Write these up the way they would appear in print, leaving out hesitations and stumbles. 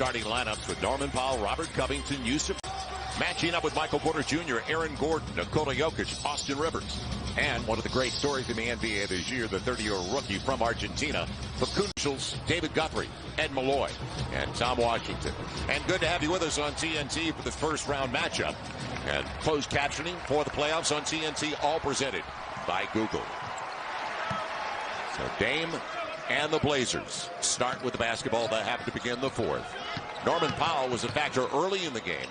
starting lineups with Norman Powell, Robert Covington, Yusuf. Matching up with Michael Porter Jr., Aaron Gordon, Nikola Jokic, Austin Rivers. And one of the great stories in the NBA this year, the 30-year-old rookie from Argentina, Facundo, David Guthrie, Ed Malloy, and Tom Washington. And good to have you with us on TNT for the first round matchup. And closed captioning for the playoffs on TNT, all presented by Google. So Dame and the Blazers start with the basketball that have to begin the fourth. Norman Powell was a factor early in the game,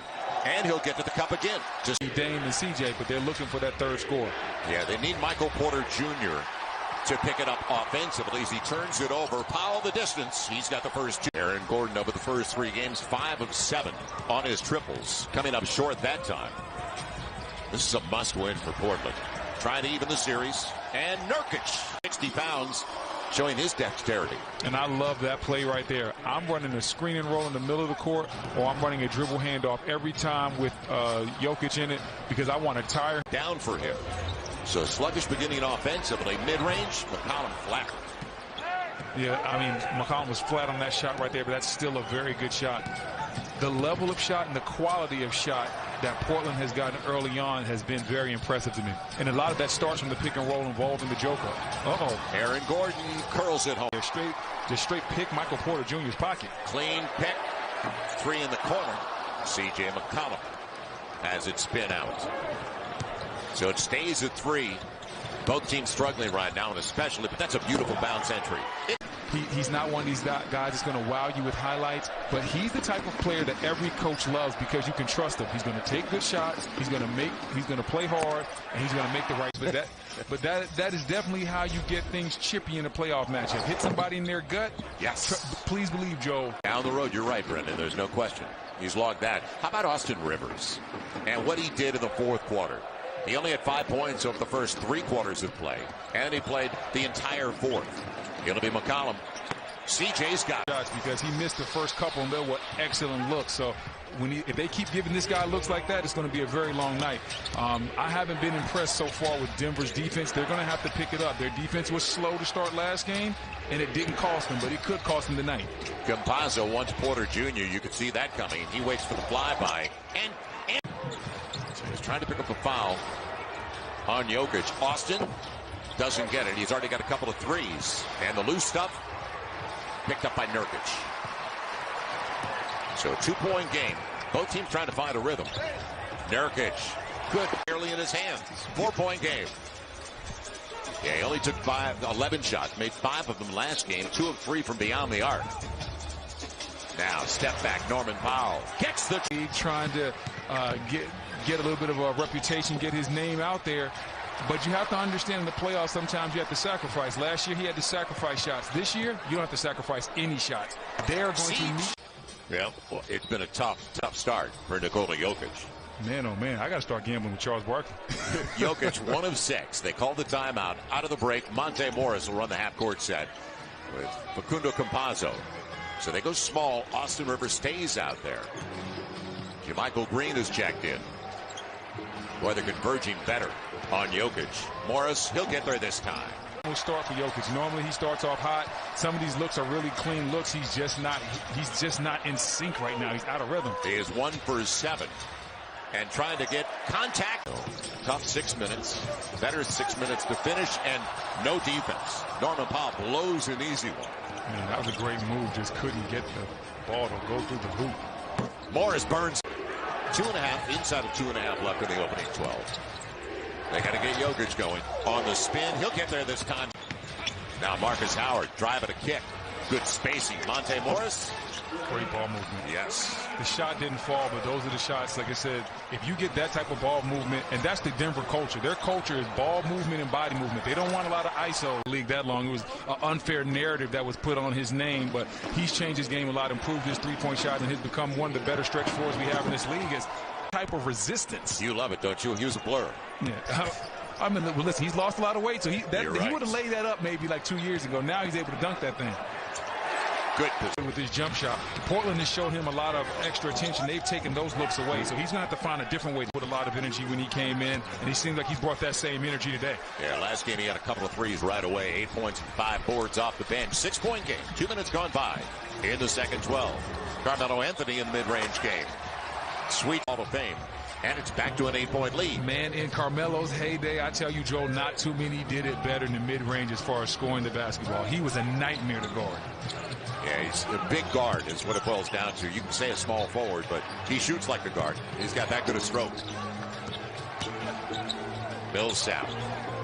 and he'll get to the cup again. Just Dame and CJ, but they're looking for that third score. Yeah, they need Michael Porter Jr. to pick it up offensively as he turns it over. Powell the distance. He's got the first two. Aaron Gordon over the first 3 games, 5 of 7 on his triples. Coming up short that time. This is a must-win for Portland. Trying to even the series. And Nurkic, 60 pounds, showing his dexterity. And I love that play right there. I'm running a screen and roll in the middle of the court, or I'm running a dribble handoff every time with Jokic in it because I want to tire. Down for him. So sluggish beginning offensively. Mid-range, McCollum flat. Yeah, I mean, McCollum was flat on that shot right there, but that's still a very good shot. The level of shot and the quality of shot that Portland has gotten early on has been very impressive to me. And a lot of that starts from the pick and roll involving the Joker. Uh-oh. Aaron Gordon curls it home. Just straight pick Michael Porter Jr.'s pocket. Clean pick. 3 in the corner. C.J. McCollum has it spin out. So it stays at 3. Both teams struggling right now, and especially, but that's a beautiful bounce entry. He's not one of these guys that's going to wow you with highlights, but he's the type of player that every coach loves because you can trust him. He's going to take good shots. He's going to play hard, and he's going to make the right. But that is definitely how you get things chippy in a playoff matchup. Hit somebody in their gut. Yes. Please believe, Joe. Down the road, you're right, Brendan. There's no question. He's logged that. How about Austin Rivers and what he did in the fourth quarter? He only had 5 points over the first 3 quarters of play, and he played the entire fourth. It'll be McCollum. CJ's got shots because he missed the first couple, and they were excellent looks. So if they keep giving this guy looks like that, it's going to be a very long night. I haven't been impressed so far with Denver's defense. They're going to have to pick it up. Their defense was slow to start last game, and it didn't cost them, but it could cost them tonight. Campazzo wants Porter Jr. You could see that coming. He waits for the flyby, and so he's trying to pick up a foul on Jokic. Austin doesn't get it. He's already got a couple of threes, and the loose stuff picked up by Nurkic. So a 2-point game. Both teams trying to find a rhythm. Nurkic, good, barely in his hands. 4-point game. Yeah, he only took 11 shots, made 5 of them last game, 2 of 3 from beyond the arc. Now, step back, Norman Powell gets the... Trying to get a little bit of a reputation, get his name out there. But you have to understand in the playoffs, sometimes you have to sacrifice. Last year, he had to sacrifice shots. This year, you don't have to sacrifice any shots. They're going to meet. Yeah, well, it's been a tough start for Nikola Jokic. Man, oh man, I got to start gambling with Charles Barkley. Jokic, 1 of 6. They called the timeout. Out of the break, Monte Morris will run the half-court set with Facundo Campazzo. So they go small. Austin Rivers stays out there. Michael Green is checked in. Boy, they're converging better on Jokic. Morris, he'll get there this time. We'll start for Jokic. Normally he starts off hot. Some of these looks are really clean looks. He's just not in sync right now. He's out of rhythm. He is 1 for 7 and trying to get contact. Tough 6 minutes. Better 6 minutes to finish and no defense. Norman Powell blows an easy one. Man, that was a great move. Just couldn't get the ball to go through the hoop. Morris burns. 2.5, inside of 2.5 left in the opening 12. They got to get Jokic going. On the spin, he'll get there this time. Now Marcus Howard driving a kick. Good spacing. Monte Morris. Great ball movement. Yes. The shot didn't fall, but those are the shots. Like I said, if you get that type of ball movement, and that's the Denver culture. Their culture is ball movement and body movement. They don't want a lot of ISO league that long. It was an unfair narrative that was put on his name, but he's changed his game a lot, improved his three-point shot, and has become one of the better stretch fours we have in this league. Is type of resistance. You love it, don't you? He was a blur. Yeah. I mean, well, listen, he's lost a lot of weight, so he right. would have laid that up maybe like 2 years ago. Now he's able to dunk that thing. Good with his jump shot. Portland has showed him a lot of extra attention. They've taken those looks away, so he's going to have to find a different way to put a lot of energy when he came in, and he seems like he's brought that same energy today. Yeah, last game he had a couple of threes right away. 8 points and 5 boards off the bench. 6-point game. 2 minutes gone by in the second 12. Carmelo Anthony in the mid-range game. Sweet Hall of Fame. And it's back to an 8-point lead. Man, in Carmelo's heyday, I tell you, Joe, not too many did it better in the mid-range as far as scoring the basketball. He was a nightmare to guard. Yeah, he's a big guard is what it boils down to. You can say a small forward, but he shoots like a guard. He's got that good a stroke. Millsap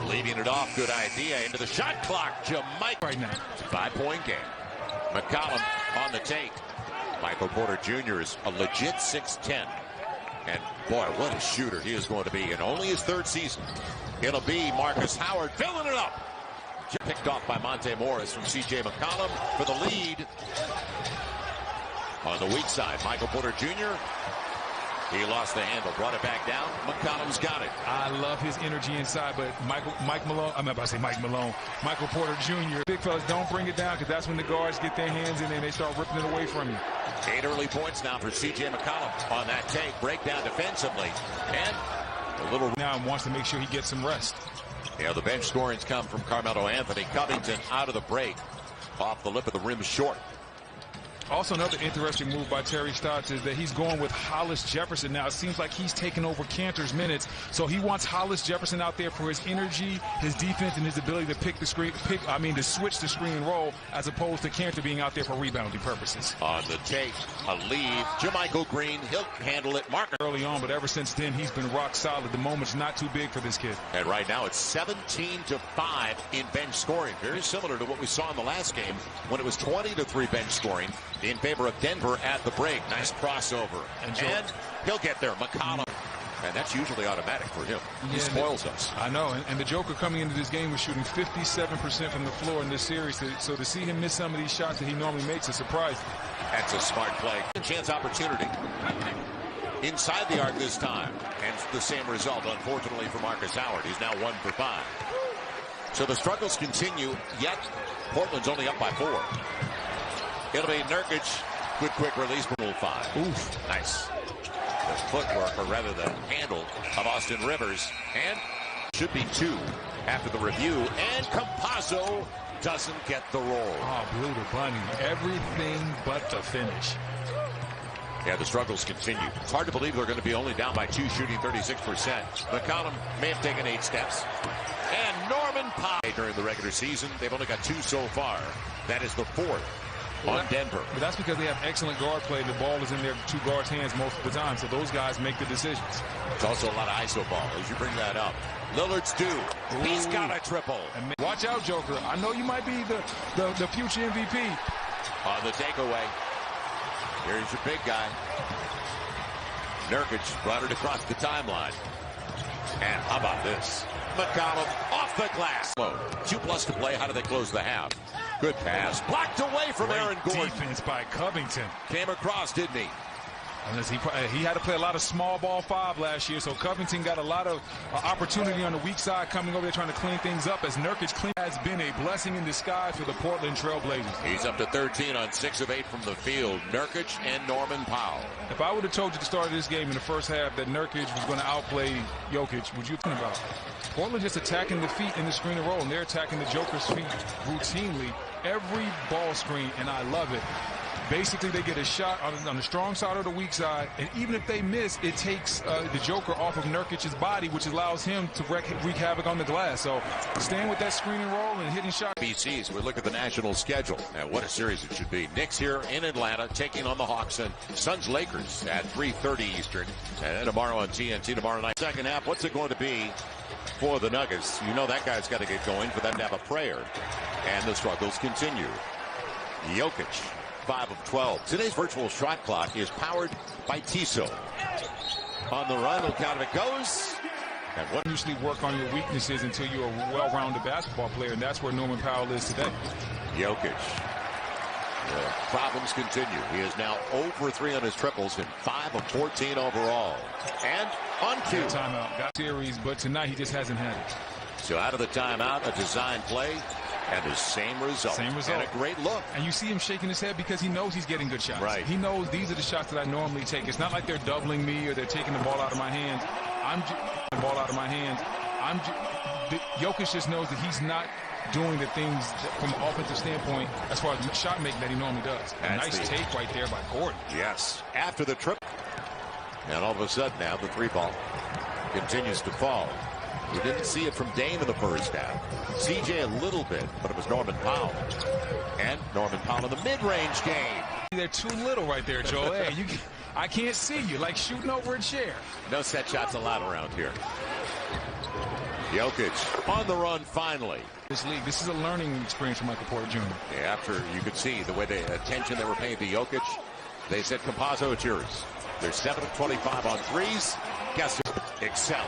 leading it off. Good idea. Into the shot clock. Jamaica right now. 5-point game. McCollum on the take. Michael Porter Jr. is a legit 6'10". And boy, what a shooter he is going to be in only his third season. It'll be Marcus Howard filling it up. Picked off by Monte Morris from C.J. McCollum for the lead. On the weak side, Michael Porter Jr. He lost the handle, brought it back down. McCollum's got it. I love his energy inside, but Michael Porter Jr. Big fellas, don't bring it down because that's when the guards get their hands in there and they start ripping it away from you. 8 early points now for C.J. McCollum on that take. Breakdown defensively. And a little now wants to make sure he gets some rest. Yeah, the bench scorings come from Carmelo Anthony. Covington out of the break. Off the lip of the rim short. Also, another interesting move by Terry Stotts is that he's going with Hollis Jefferson now. It seems like he's taking over Cantor's minutes, so he wants Hollis Jefferson out there for his energy, his defense, and his ability to to switch the screen and roll, as opposed to Cantor being out there for rebounding purposes. On the take, a lead. Jermichael Green, he'll handle it. Marcus early on, but ever since then, he's been rock solid. The moment's not too big for this kid. And right now, it's 17-5 in bench scoring. Very similar to what we saw in the last game when it was 20-3 bench scoring in favor of Denver at the break. Nice crossover. And he'll get there. McCollum. And that's usually automatic for him. He spoils us. I know. And the Joker coming into this game was shooting 57% from the floor in this series. So to see him miss some of these shots that he normally makes is surprising. That's a smart play. Chance opportunity. Inside the arc this time. And the same result, unfortunately, for Marcus Howard. He's now 1 for 5. So the struggles continue, yet Portland's only up by 4. It'll be Nurkic. Good quick release from 5. Oof. Nice. The footwork, or rather the handle of Austin Rivers. And should be 2 after the review. And Campazzo doesn't get the roll. Oh, blew the bunny. Everything but the finish. Yeah, the struggles continue. It's hard to believe they're going to be only down by 2, shooting 36%. McCollum may have taken 8 steps. And Norman Powell during the regular season. They've only got 2 so far. That is the 4th. On Denver. But that's because they have excellent guard play. The ball is in their 2 guards' hands most of the time, so those guys make the decisions. It's also a lot of ISO ball as you bring that up. Lillard's due. Ooh. He's got a triple. And watch out, Joker. I know you might be the future MVP. On the takeaway. Here's your big guy. Nurkic brought it across the timeline. And how about this? McCollum off the glass. 2+ to play. How do they close the half? Good pass. Blocked away from Aaron Gordon. Defense by Covington. Came across, didn't he? Unless he had to play a lot of small ball 5 last year, so Covington got a lot of opportunity on the weak side coming over there trying to clean things up, as Nurkic has been a blessing in disguise for the Portland Trail Blazers. He's up to 13 on 6 of 8 from the field. Nurkic and Norman Powell. If I would have told you at the start of this game in the first half that Nurkic was going to outplay Jokic, would you think about it? Portland just attacking the feet in the screen and roll, and they're attacking the Joker's feet routinely every ball screen, and I love it. Basically, they get a shot on the strong side or the weak side, and even if they miss, it takes the Joker off of Nurkic's body, which allows him to wreak havoc on the glass. So staying with that screen and roll and hitting shots. BCs, we look at the national schedule. And what a series it should be. Knicks here in Atlanta taking on the Hawks, and Suns-Lakers at 3:30 Eastern. And then tomorrow on TNT tomorrow night. Second half, what's it going to be for the Nuggets? You know that guy's got to get going for them to have a prayer. And the struggles continue. Jokic. 5 of 12. Today's virtual shot clock is powered by Tissot. On the run, look out if it goes. And what usually work on your weaknesses until you're a well-rounded basketball player, and that's where Norman Powell is today. Jokic. The problems continue. He is now 0 for 3 on his triples and 5 of 14 overall. And on cue. Timeout. Got series, but tonight he just hasn't had it. So out of the timeout, a design play. And the same result. Same result. And a great look. And you see him shaking his head because he knows he's getting good shots. Right. He knows these are the shots that I normally take. It's not like they're doubling me or they're taking the ball out of my hands. Jokic just knows that he's not doing the things from an offensive standpoint as far as shot making that he normally does. Nice take right there by Gordon. Yes, after the trip. And all of a sudden now the three ball continues to fall. We didn't see it from Dame in the first half. CJ a little bit, but it was Norman Powell. And Norman Powell in the mid-range game. They're too little right there, Joel. Hey, I can't see you, like shooting over a chair. No set shots allowed around here. Jokic on the run finally. This league, this is a learning experience for Michael Porter Jr. Yeah, after you could see the way the attention they were paying to Jokic, they said, Campazzo, it's yours. They're 7 of 25 on threes. Guess who excels?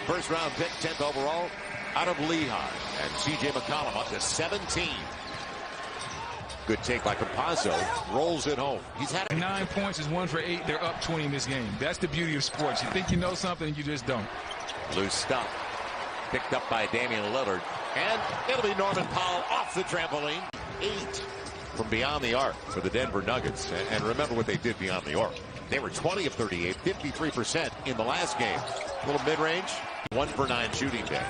First round pick, 10th overall, out of Lehigh. And C.J. McCollum up to 17. Good take by Campazzo. Rolls it home. He's had 9 points, is 1 for 8. They're up 20 in this game. That's the beauty of sports. You think you know something, and you just don't. Loose stuff. Picked up by Damian Lillard. And it'll be Norman Powell off the trampoline. 8 from beyond the arc for the Denver Nuggets. And remember what they did beyond the arc. They were 20 of 38, 53% in the last game. A little mid-range, 1 for 9 shooting day.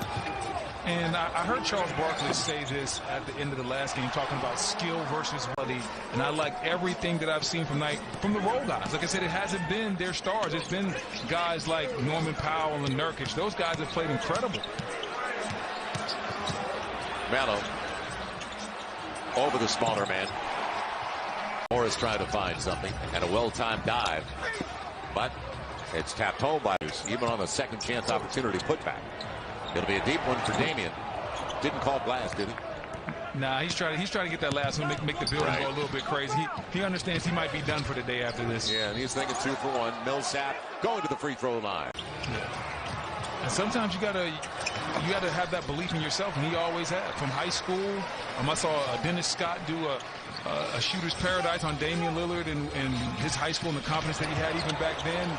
And I heard Charles Barkley say this at the end of the last game, talking about skill versus ability. And I like everything that I've seen from the role guys. Like I said, it hasn't been their stars. It's been guys like Norman Powell and Nurkic. Those guys have played incredible. Melo over the smaller man. Morris trying to find something, and a well-timed dive. But it's tapped home by us, even on a second chance opportunity putback. It'll be a deep one for Damian. Didn't call glass, did he? Nah, he's trying to get that last one, make the building go a little bit crazy. He understands he might be done for the day after this. Yeah, and he's thinking 2 for 1. Millsap going to the free throw line. And sometimes you gotta have that belief in yourself, and he always had. From high school, I saw Dennis Scott do a shooter's paradise on Damian Lillard in his high school and the confidence that he had even back then.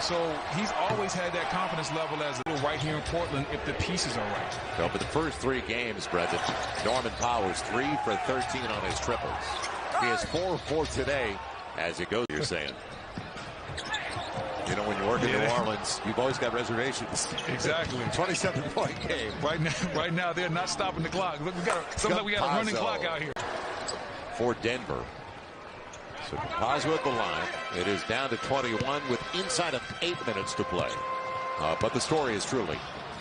So he's always had that confidence level as a little right here in Portland if the pieces are right. So, but the first 3 games, Brendan, Norman Powell's 3 for 13 on his triples. He has 4 for today as it goes, you're saying. You know, when you work in New Orleans, you've always got reservations. Exactly. 27-point game. Right now, they're not stopping the clock. Look, we got a running clock out here. For Denver. So Campazzo at the line. It is down to 21 with inside of 8 minutes to play. But the story is truly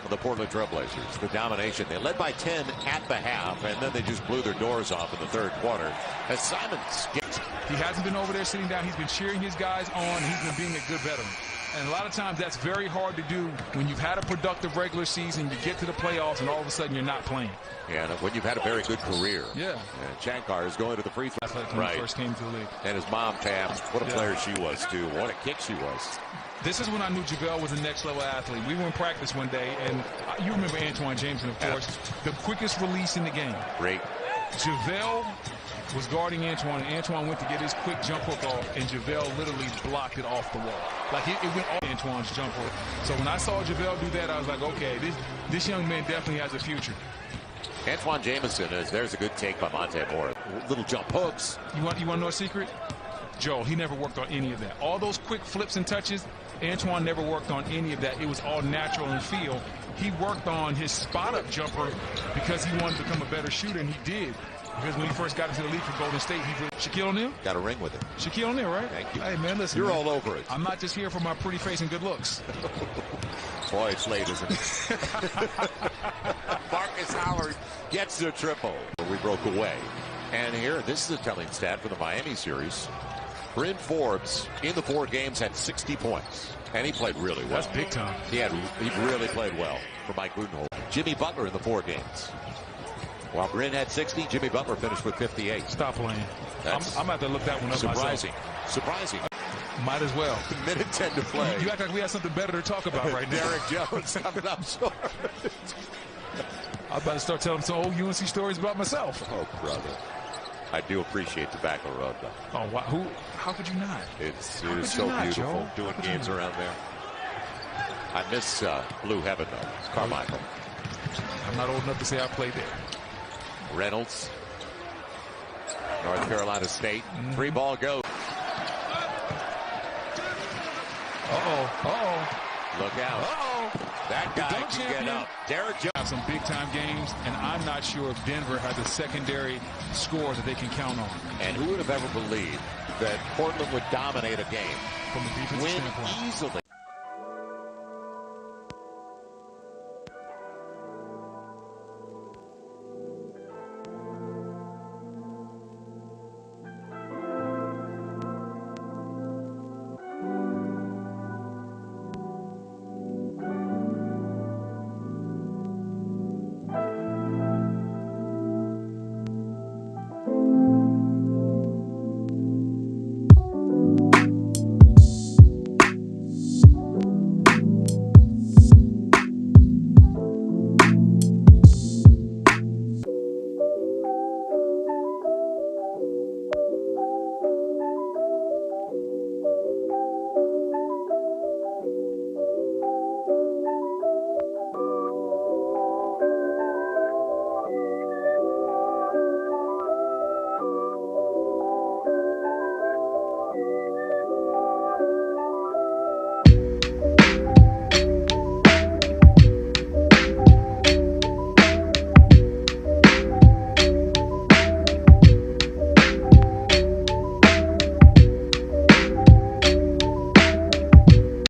the Portland Trailblazers. The domination. They led by 10 at the half, and then they just blew their doors off in the third quarter. As Simons gets. He hasn't been over there sitting down. He's been cheering his guys on. He's been being a good veteran. And a lot of times that's very hard to do when you've had a productive regular season, you get to the playoffs, and all of a sudden you're not playing. Yeah, and when you've had a very good career. Yeah. And Shankar is going to the free throw. That's like when he first came to the league. And his mom, Tam, what a player she was, too. What a kick she was. This is when I knew JaVale was a next-level athlete. We were in practice one day, and you remember Antoine Jameson, of course, the quickest release in the game. Great. JaVale was guarding Antoine, and Antoine went to get his quick jump hook off, and JaVale literally blocked it off the wall. Like, it went off Antoine's jump hook. So when I saw JaVale do that, I was like, okay, this young man definitely has a future. Antoine Jameson, there's a good take by Monte Morris. Little jump hooks. You want to know a secret? Joel, he never worked on any of that. All those quick flips and touches, Antoine never worked on any of that. It was all natural and feel. He worked on his spot-up jumper because he wanted to become a better shooter, and he did. Because when he first got into the league for Golden State, he put Shaquille O'Neal. Got a ring with it. Shaquille O'Neal, right? Thank you. Hey, man, listen. You're man, all over it. I'm not just here for my pretty face and good looks. Boy, it's late, isn't it? Marcus Howard gets the triple. We broke away. And here, this is a telling stat for the Miami series. Bryn Forbes, in the 4 games, had 60 points. And he played really well. That's big time. He really played well for Mike Budenholzer. Jimmy Butler in the 4 games. While Bryn had 60, Jimmy Butler finished with 58. Stop playing. I'm about to look that one up surprising. myself. Surprising. Might as well. Minute 10 to play. You act like we have something better to talk about right now. Derek Jones coming up short. I'm about to start telling some old UNC stories about myself. Oh, brother. I do appreciate Tobacco Road, though. Oh, wow. How could you not? It is so beautiful Joe? doing games around there. I miss Blue Heaven, though. It's Carmichael. I'm not old enough to say I played there. Reynolds. North Carolina State. Free ball goes. Uh-oh. Look out. Uh-oh. That guy can get up. Derek Jones have some big-time games, and I'm not sure if Denver has a secondary score that they can count on. And who would have ever believed that Portland would dominate a game, from a defensive standpoint, easily?